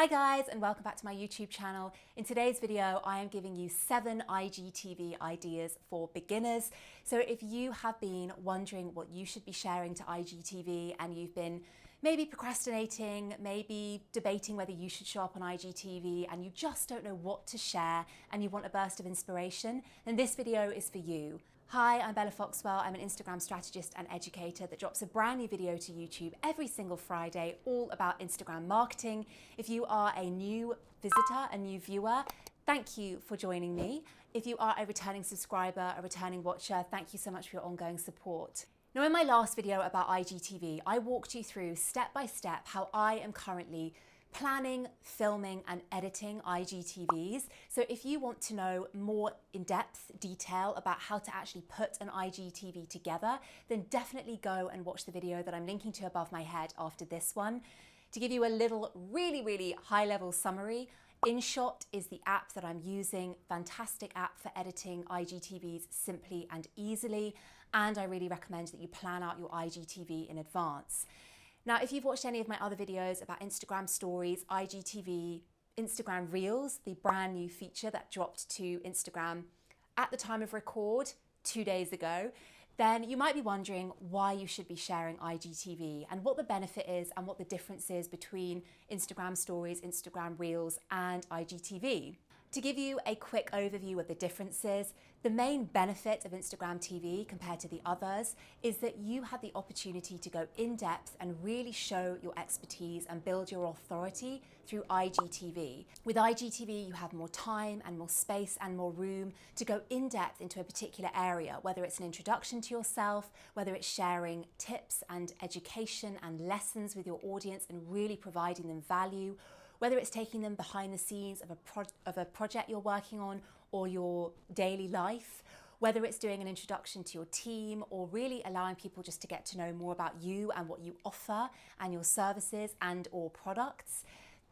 Hi guys, and welcome back to my YouTube channel. In today's video, I am giving you 7 IGTV ideas for beginners. So if you have been wondering what you should be sharing to IGTV and you've been maybe procrastinating, maybe debating whether you should show up on IGTV and you just don't know what to share and you want a burst of inspiration, then this video is for you. Hi, I'm Bella Foxwell. I'm an Instagram strategist and educator that drops a brand new video to YouTube every single Friday, all about Instagram marketing. If you are a new visitor, a new viewer, thank you for joining me. If you are a returning subscriber, a returning watcher, thank you so much for your ongoing support. Now, in my last video about IGTV, I walked you through step by step how I am currently planning, filming and editing IGTVs. So if you want to know more in-depth detail about how to actually put an IGTV together, then definitely go and watch the video that I'm linking to above my head after this one. To give you a little really high-level summary, InShot is the app that I'm using, fantastic app for editing IGTVs simply and easily, and I really recommend that you plan out your IGTV in advance. Now, if you've watched any of my other videos about Instagram stories, IGTV, Instagram Reels, the brand new feature that dropped to Instagram at the time of record 2 days ago, then you might be wondering why you should be sharing IGTV and what the benefit is and what the difference is between Instagram stories, Instagram Reels and IGTV. To give you a quick overview of the differences, the main benefit of Instagram TV compared to the others is that you have the opportunity to go in depth and really show your expertise and build your authority through IGTV. With IGTV, you have more time and more space and more room to go in depth into a particular area, whether it's an introduction to yourself, whether it's sharing tips and education and lessons with your audience and really providing them value, whether it's taking them behind the scenes of a project you're working on or your daily life, whether it's doing an introduction to your team or really allowing people just to get to know more about you and what you offer and your services and or products.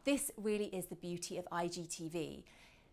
This really is the beauty of IGTV.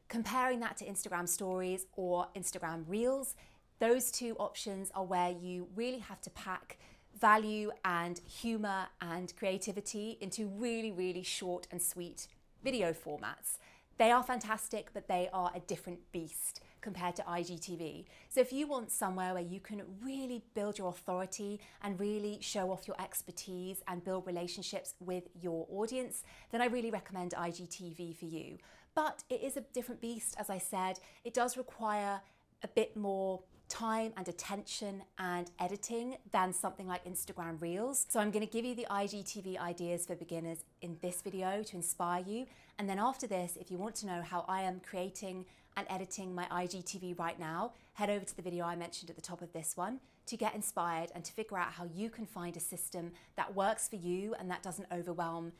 Comparing that to Instagram stories or Instagram Reels, those two options are where you really have to pack value and humor and creativity into really short and sweet video formats. They are fantastic, but they are a different beast compared to IGTV. So if you want somewhere where you can really build your authority and really show off your expertise and build relationships with your audience, then I really recommend IGTV for you. But it is a different beast, as I said. It does require a bit more time and attention and editing than something like Instagram Reels. So I'm going to give you the IGTV ideas for beginners in this video to inspire you. And then after this, if you want to know how I am creating and editing my IGTV right now, head over to the video I mentioned at the top of this one to get inspired and to figure out how you can find a system that works for you and that doesn't overwhelm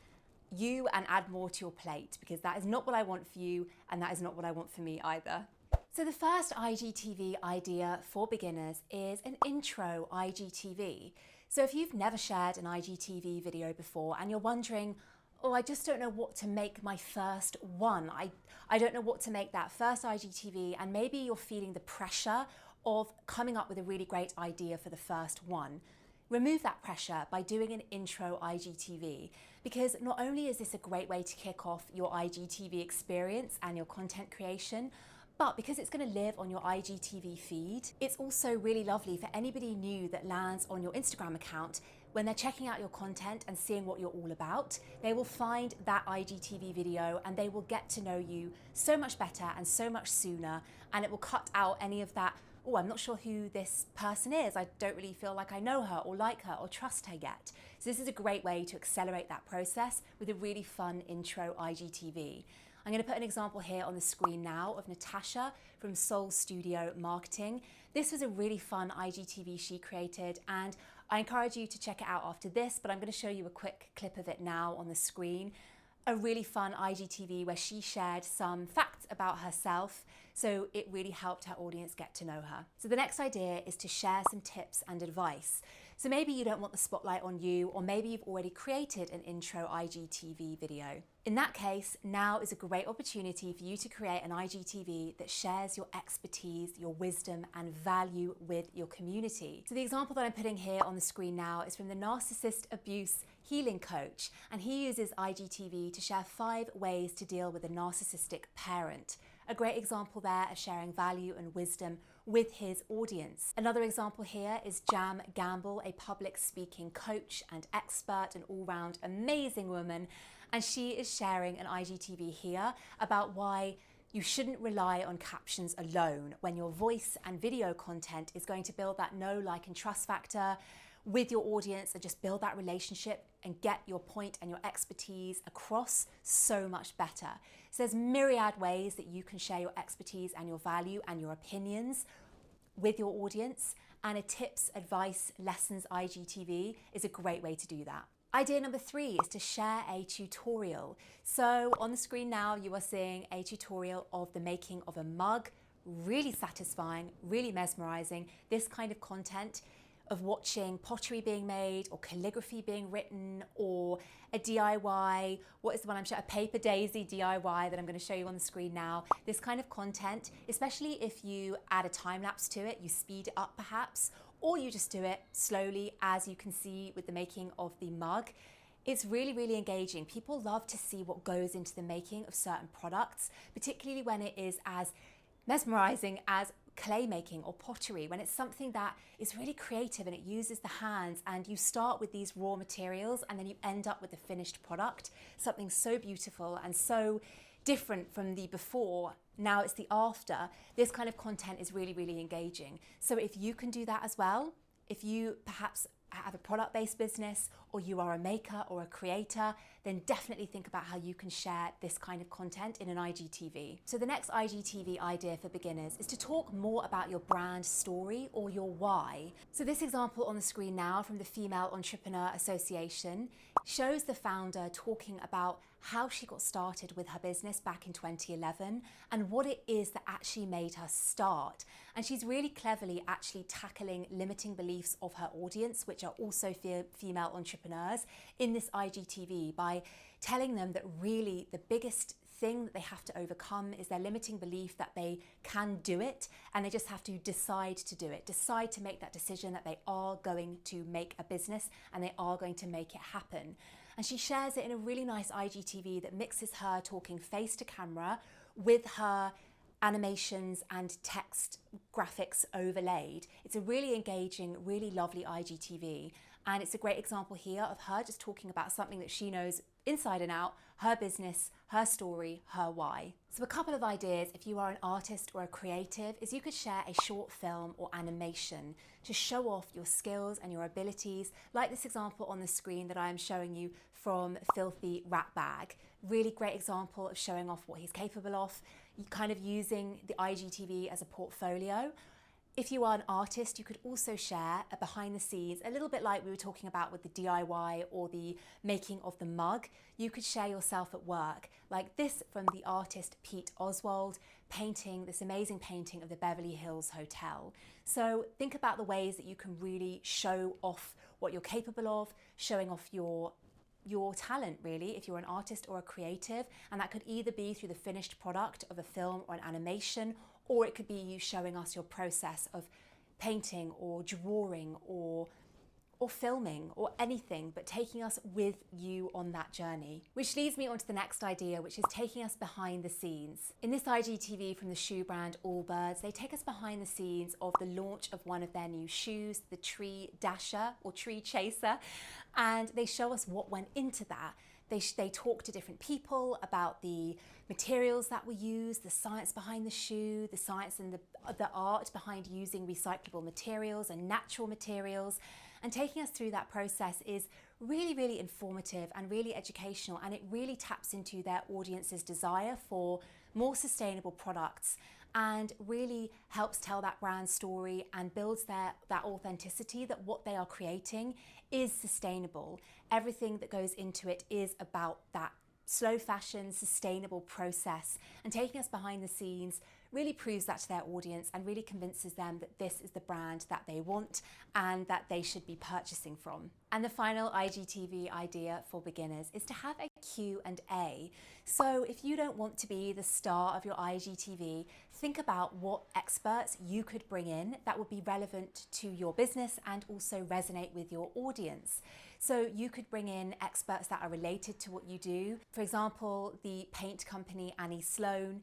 you and add more to your plate, because that is not what I want for you and that is not what I want for me either. So the first IGTV idea for beginners is an intro IGTV. So if you've never shared an IGTV video before and you're wondering, oh, I just don't know what to make my first one. I don't know what to make that first IGTV, and maybe you're feeling the pressure of coming up with a really great idea for the first one. Remove that pressure by doing an intro IGTV, because not only is this a great way to kick off your IGTV experience and your content creation, but because it's going to live on your IGTV feed, it's also really lovely for anybody new that lands on your Instagram account. When they're checking out your content and seeing what you're all about, they will find that IGTV video and they will get to know you so much better and so much sooner, and it will cut out any of that, oh, I'm not sure who this person is, I don't really feel like I know her or like her or trust her yet. So this is a great way to accelerate that process with a really fun intro IGTV. I'm going to put an example here on the screen now of Natasha from Soul Studio Marketing. This was a really fun IGTV she created, and I encourage you to check it out after this, but I'm going to show you a quick clip of it now on the screen. A really fun IGTV where she shared some facts about herself, so it really helped her audience get to know her. So the next idea is to share some tips and advice. So maybe you don't want the spotlight on you, or maybe you've already created an intro IGTV video. In that case, now is a great opportunity for you to create an IGTV that shares your expertise, your wisdom and value with your community. So the example that I'm putting here on the screen now is from the Narcissist Abuse healing coach, and he uses IGTV to share 5 ways to deal with a narcissistic parent. A great example there of sharing value and wisdom with his audience. Another example here is Jam Gamble, a public speaking coach and expert, an all-round amazing woman, and she is sharing an IGTV here about why you shouldn't rely on captions alone when your voice and video content is going to build that know, like, and trust factor with your audience and just build that relationship and get your point and your expertise across so much better. So there's myriad ways that you can share your expertise and your value and your opinions with your audience, and a tips, advice, lessons IGTV is a great way to do that. Idea number 3 is to share a tutorial. So on the screen now, you are seeing a tutorial of the making of a mug. Really satisfying, really mesmerizing. This kind of content of watching pottery being made or calligraphy being written or a DIY, what is the one I'm showing? A paper daisy DIY that I'm going to show you on the screen now. This kind of content, especially if you add a time lapse to it, you speed it up perhaps, or you just do it slowly, as you can see with the making of the mug. It's really, really engaging. People love to see what goes into the making of certain products, particularly when it is as mesmerizing as clay making or pottery, when it's something that is really creative and it uses the hands, and you start with these raw materials and then you end up with the finished product, something so beautiful and so different from the before. Now it's the after. This kind of content is really, really engaging. So if you can do that as well, if you perhaps have a product-based business or you are a maker or a creator, then definitely think about how you can share this kind of content in an IGTV. So the next IGTV idea for beginners is to talk more about your brand story or your why. So this example on the screen now from the Female Entrepreneur Association shows the founder talking about how she got started with her business back in 2011 and what it is that actually made her start. And she's really cleverly actually tackling limiting beliefs of her audience, which are also female entrepreneurs, in this IGTV by telling them that really the biggest thing that they have to overcome is their limiting belief that they can do it, and they just have to decide to do it, decide to make that decision that they are going to make a business and they are going to make it happen. And she shares it in a really nice IGTV that mixes her talking face to camera with her animations and text graphics overlaid. It's a really engaging, really lovely IGTV. And it's a great example here of her just talking about something that she knows inside and out, her business, her story, her why. So a couple of ideas if you are an artist or a creative is you could share a short film or animation to show off your skills and your abilities, like this example on the screen that I am showing you from Filthy Rat Bag. Really great example of showing off what he's capable of, kind of using the IGTV as a portfolio. If you are an artist, you could also share a behind the scenes, a little bit like we were talking about with the DIY or the making of the mug. You could share yourself at work, like this from the artist Pete Oswald, painting this amazing painting of the Beverly Hills Hotel. So think about the ways that you can really show off what you're capable of, showing off your talent really, if you're an artist or a creative, and that could either be through the finished product of a film or an animation, or it could be you showing us your process of painting or drawing or filming or anything, but taking us with you on that journey. Which leads me on to the next idea, which is taking us behind the scenes. In this IGTV from the shoe brand Allbirds, they take us behind the scenes of the launch of one of their new shoes, the Tree Dasher or Tree Chaser, and they show us what went into that. They talk to different people about the materials that were used, the science behind the shoe, the science and the art behind using recyclable materials and natural materials. And taking us through that process is really, really informative and really educational, and it really taps into their audience's desire for more sustainable products and really helps tell that brand story and builds that authenticity that what they are creating is sustainable. Everything that goes into it is about that slow fashion, sustainable process, and taking us behind the scenes really proves that to their audience and really convinces them that this is the brand that they want and that they should be purchasing from. And the final IGTV idea for beginners is to have a Q&A. So if you don't want to be the star of your IGTV, think about what experts you could bring in that would be relevant to your business and also resonate with your audience. So you could bring in experts that are related to what you do. For example, the paint company Annie Sloan,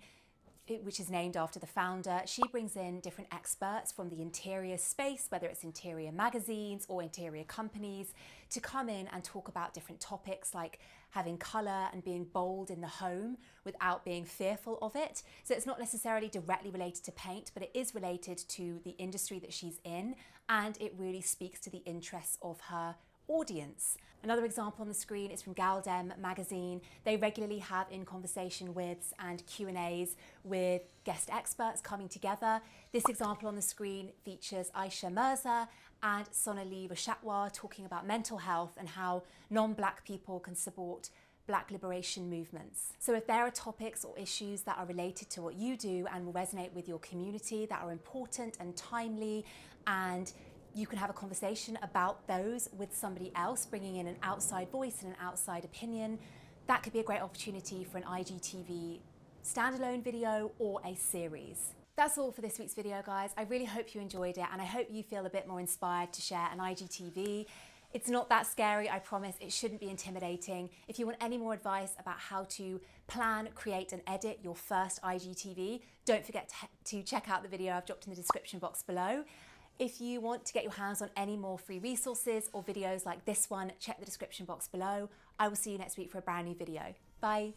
which is named after the founder, she brings in different experts from the interior space, whether it's interior magazines or interior companies, to come in and talk about different topics like having colour and being bold in the home without being fearful of it. So it's not necessarily directly related to paint, but it is related to the industry that she's in, and it really speaks to the interests of her audience. Another example on the screen is from Galdem magazine. They regularly have in conversation with and Q&As with guest experts coming together. This example on the screen features Aisha Mirza and Sonali Rashatwar talking about mental health and how non-Black people can support Black liberation movements. So if there are topics or issues that are related to what you do and will resonate with your community, that are important and timely, and you can have a conversation about those with somebody else, bringing in an outside voice and an outside opinion, that could be a great opportunity for an IGTV standalone video or a series. That's all for this week's video, guys. I really hope you enjoyed it, and I hope you feel a bit more inspired to share an IGTV. It's not that scary, I promise. It shouldn't be intimidating. If you want any more advice about how to plan, create and edit your first IGTV, don't forget to check out the video I've dropped in the description box below. If you want to get your hands on any more free resources or videos like this one, check the description box below. I will see you next week for a brand new video. Bye.